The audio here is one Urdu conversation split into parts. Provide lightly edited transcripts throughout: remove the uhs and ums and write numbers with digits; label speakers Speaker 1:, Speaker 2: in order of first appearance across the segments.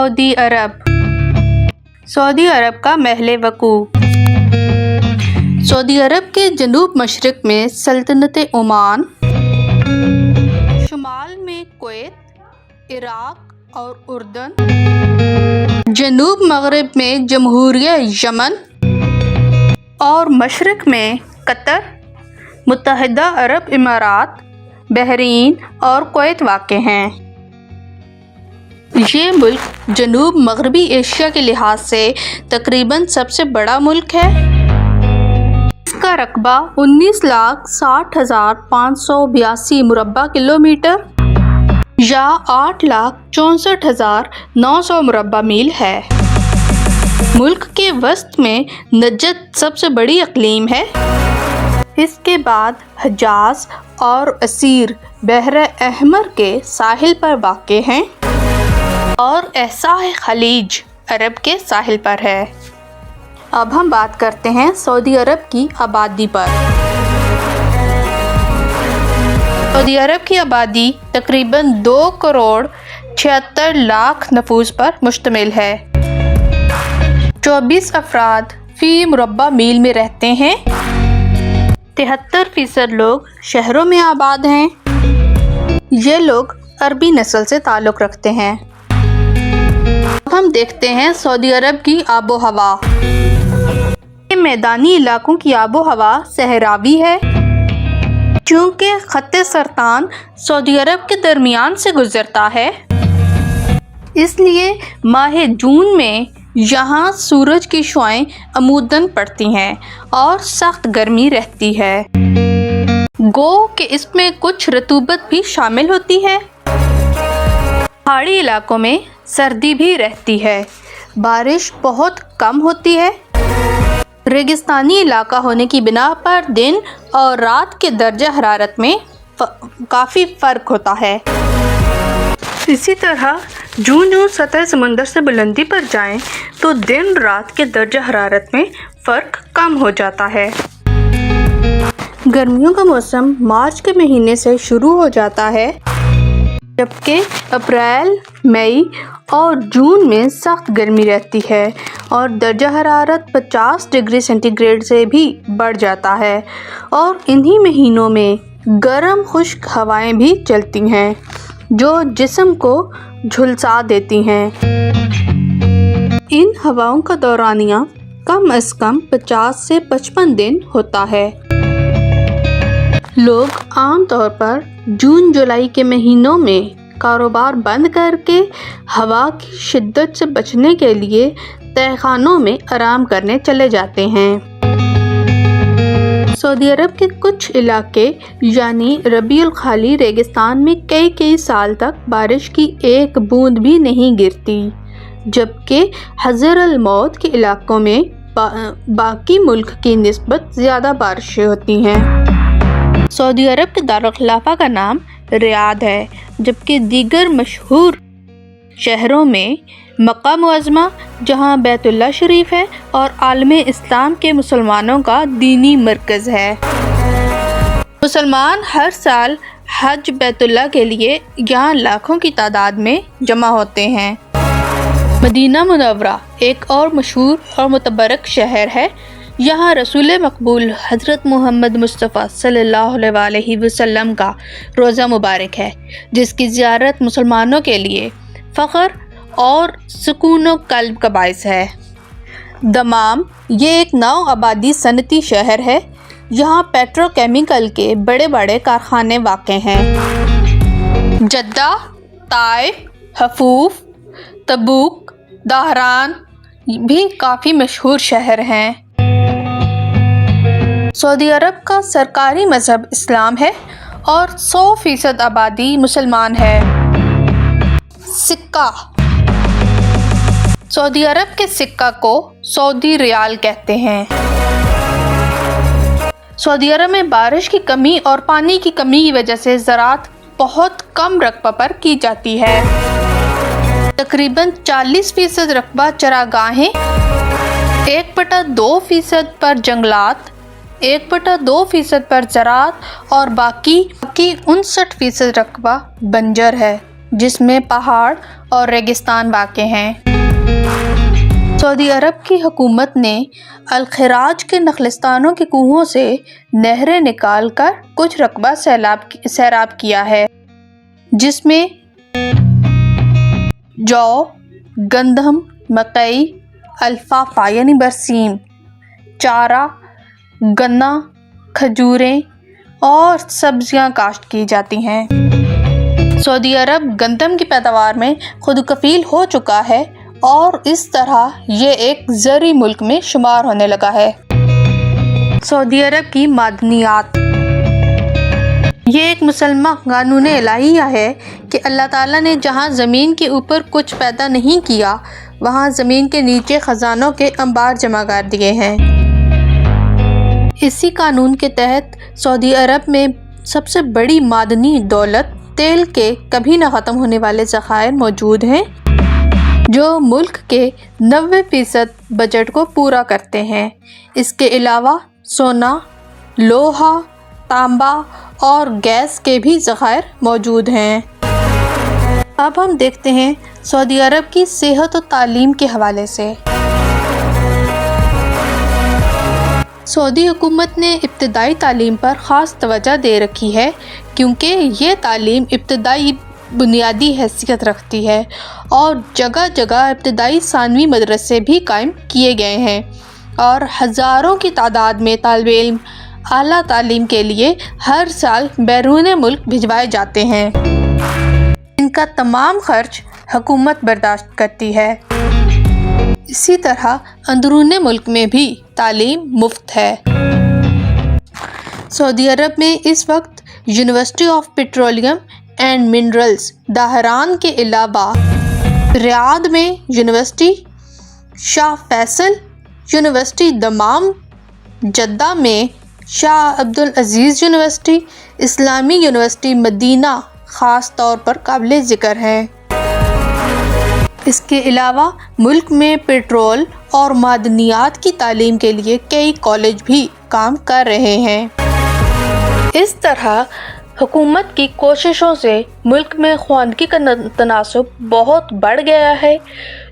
Speaker 1: سعودی عرب۔ سعودی عرب کا محل وقوع۔ سعودی عرب کے جنوب مشرق میں سلطنت عمان، شمال میں کویت، عراق اور اردن، جنوب مغرب میں جمہوریہ یمن اور مشرق میں قطر، متحدہ عرب امارات، بحرین اور کویت واقع ہیں۔ یہ ملک جنوب مغربی ایشیا کے لحاظ سے تقریباً سب سے بڑا ملک ہے۔ اس کا رقبہ 19,60,582 مربع کلومیٹر یا 8,64,900 مربع میل ہے۔ ملک کے وسط میں نجد سب سے بڑی اقلیم ہے۔ اس کے بعد حجاز اور عسیر بحر احمر کے ساحل پر واقع ہیں اور احساء خلیج عرب کے ساحل پر ہے۔ اب ہم بات کرتے ہیں سعودی عرب کی آبادی پر۔ سعودی عرب کی آبادی تقریباً 2,76,00,000 نفوس پر مشتمل ہے۔ 24 افراد فی مربع میل میں رہتے ہیں۔ 73% لوگ شہروں میں آباد ہیں۔ یہ لوگ عربی نسل سے تعلق رکھتے ہیں۔ اب ہم دیکھتے ہیں سعودی عرب کی آب و ہوا۔ یہ میدانی علاقوں کی آب و ہوا صحراوی ہے۔ چونکہ خط سرطان سعودی عرب کے درمیان سے گزرتا ہے، اس لیے ماہ جون میں یہاں سورج کی شعاعیں عموداً پڑتی ہیں اور سخت گرمی رہتی ہے۔ گو کہ اس میں کچھ رطوبت بھی شامل ہوتی ہے۔ پہاڑی علاقوں میں سردی بھی رہتی ہے، بارش بہت کم ہوتی ہے۔ ریگستانی علاقہ ہونے کی بنا پر دن اور رات کے درجہ حرارت میں کافی فرق ہوتا ہے۔ اسی طرح جوں سطح سمندر سے بلندی پر جائیں تو دن رات کے درجہ حرارت میں فرق کم ہو جاتا ہے۔ گرمیوں کا موسم مارچ کے مہینے سے شروع ہو جاتا ہے، جبکہ اپریل، مئی اور جون میں سخت گرمی رہتی ہے اور درجہ حرارت 50 ڈگری سینٹی گریڈ سے بھی بڑھ جاتا ہے، اور انہی مہینوں میں گرم خشک ہوائیں بھی چلتی ہیں جو جسم کو جھلسا دیتی ہیں۔ ان ہواؤں کا دورانیہ کم از کم 50 سے 55 دن ہوتا ہے۔ لوگ عام طور پر جون جولائی کے مہینوں میں کاروبار بند کر کے ہوا کی شدت سے بچنے کے لیے تہہ خانوں میں آرام کرنے چلے جاتے ہیں۔ سعودی عرب کے کچھ علاقے یعنی ربیع الخالی ریگستان میں کئی سال تک بارش کی ایک بوند بھی نہیں گرتی، جبکہ حضر الموت کے علاقوں میں باقی ملک کی نسبت زیادہ بارشیں ہوتی ہیں۔ سعودی عرب کے دارالخلافہ کا نام ریاض ہے، جبکہ دیگر مشہور شہروں میں مکہ معظمہ جہاں بیت اللہ شریف ہے اور عالم اسلام کے مسلمانوں کا دینی مرکز ہے۔ مسلمان ہر سال حج بیت اللہ کے لیے یہاں لاکھوں کی تعداد میں جمع ہوتے ہیں۔ مدینہ منورہ ایک اور مشہور اور متبرک شہر ہے۔ یہاں رسول مقبول حضرت محمد مصطفیٰ صلی اللہ علیہ وسلم کا روضہ مبارک ہے، جس کی زیارت مسلمانوں کے لیے فخر اور سکون و قلب کا باعث ہے۔ دمام یہ ایک نو آبادی صنعتی شہر ہے۔ یہاں پیٹرو کیمیکل کے بڑے بڑے کارخانے واقع ہیں۔ جدہ، طائف، حفوف، تبوک، دہران بھی کافی مشہور شہر ہیں۔ سعودی عرب کا سرکاری مذہب اسلام ہے اور 100% آبادی مسلمان ہے۔ سکہ۔ سعودی عرب کے سکہ کو سعودی ریال کہتے ہیں۔ سعودی عرب میں بارش کی کمی اور پانی کی کمی کی وجہ سے زراعت بہت کم رقبہ پر کی جاتی ہے۔ تقریباً 40% رقبہ چراگاہیں، 1/2% پر جنگلات، 1/2% پر زراعت اور باقی 59% رقبہ بنجر ہے۔ جس میں پہاڑ اور ریگستان واقع ہیں۔ سعودی عرب کی حکومت نے الخراج کے نخلستانوں کے کنووں سے نہریں نکال کر کچھ رقبہ سیراب کیا ہے، جس میں جو، گندم، مکئی، الفافا یعنی برسیم، چارہ، گنا، کھجوریں اور سبزیاں کاشت کی جاتی ہیں۔ سعودی عرب گندم کی پیداوار میں خود کفیل ہو چکا ہے اور اس طرح یہ ایک زرعی ملک میں شمار ہونے لگا ہے۔ سعودی عرب کی معدنیات، یہ ایک مسلمہ قانون الہیہ ہے کہ اللہ تعالیٰ نے جہاں زمین کے اوپر کچھ پیدا نہیں کیا، وہاں زمین کے نیچے خزانوں کے انبار جمع کر دیے ہیں۔ اسی قانون کے تحت سعودی عرب میں سب سے بڑی معدنی دولت تیل کے کبھی نہ ختم ہونے والے ذخائر موجود ہیں، جو ملک کے 90% بجٹ کو پورا کرتے ہیں۔ اس کے علاوہ سونا، لوہا، تانبا اور گیس کے بھی ذخائر موجود ہیں۔ اب ہم دیکھتے ہیں سعودی عرب کی صحت و تعلیم کے حوالے سے۔ سعودی حکومت نے ابتدائی تعلیم پر خاص توجہ دے رکھی ہے، کیونکہ یہ تعلیم ابتدائی بنیادی حیثیت رکھتی ہے اور جگہ جگہ ابتدائی ثانوی مدرسے بھی قائم کیے گئے ہیں اور ہزاروں کی تعداد میں طالب علم اعلیٰ تعلیم کے لیے ہر سال بیرون ملک بھجوائے جاتے ہیں۔ ان کا تمام خرچ حکومت برداشت کرتی ہے۔ اسی طرح اندرون ملک میں بھی تعلیم مفت ہے۔ سعودی عرب میں اس وقت university of petroleum and minerals Dhahran کے علاوہ ریاض میں university, Shah Faisal university Dammam, Jeddah میں شاہ عبدالعزیز یونیورسٹی، اسلامی یونیورسٹی مدینہ خاص طور پر قابل ذکر ہے۔ اس کے علاوہ ملک میں پیٹرول اور معدنیات کی تعلیم کے لیے کئی کالج بھی کام کر رہے ہیں۔ اس طرح حکومت کی کوششوں سے ملک میں خواندگی کا تناسب بہت بڑھ گیا ہے،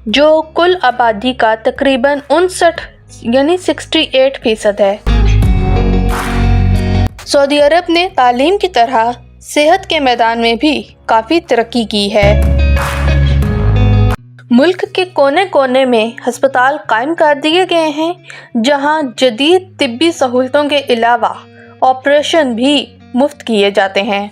Speaker 1: جو کل آبادی کا تقریباً 68% ہے۔ سعودی عرب نے تعلیم کی طرح صحت کے میدان میں بھی کافی ترقی کی ہے۔ ملک کے کونے کونے میں ہسپتال قائم کر دیے گئے ہیں، جہاں جدید طبی سہولتوں کے علاوہ آپریشن بھی مفت کیے جاتے ہیں۔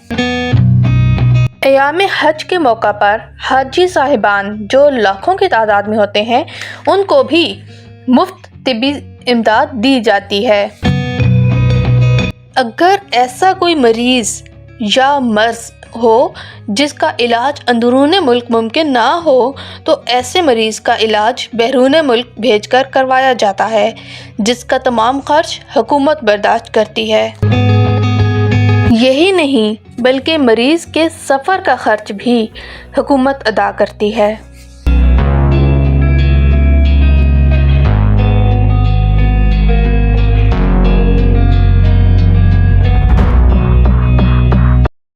Speaker 1: ایام حج کے موقع پر حاجی صاحبان جو لاکھوں کی تعداد میں ہوتے ہیں، ان کو بھی مفت طبی امداد دی جاتی ہے۔ اگر ایسا کوئی مریض یا مرض ہو جس کا علاج اندرون ملک ممکن نہ ہو تو ایسے مریض کا علاج بیرون ملک بھیج کر کروایا جاتا ہے، جس کا تمام خرچ حکومت برداشت کرتی ہے۔ یہی نہیں بلکہ مریض کے سفر کا خرچ بھی حکومت ادا کرتی ہے۔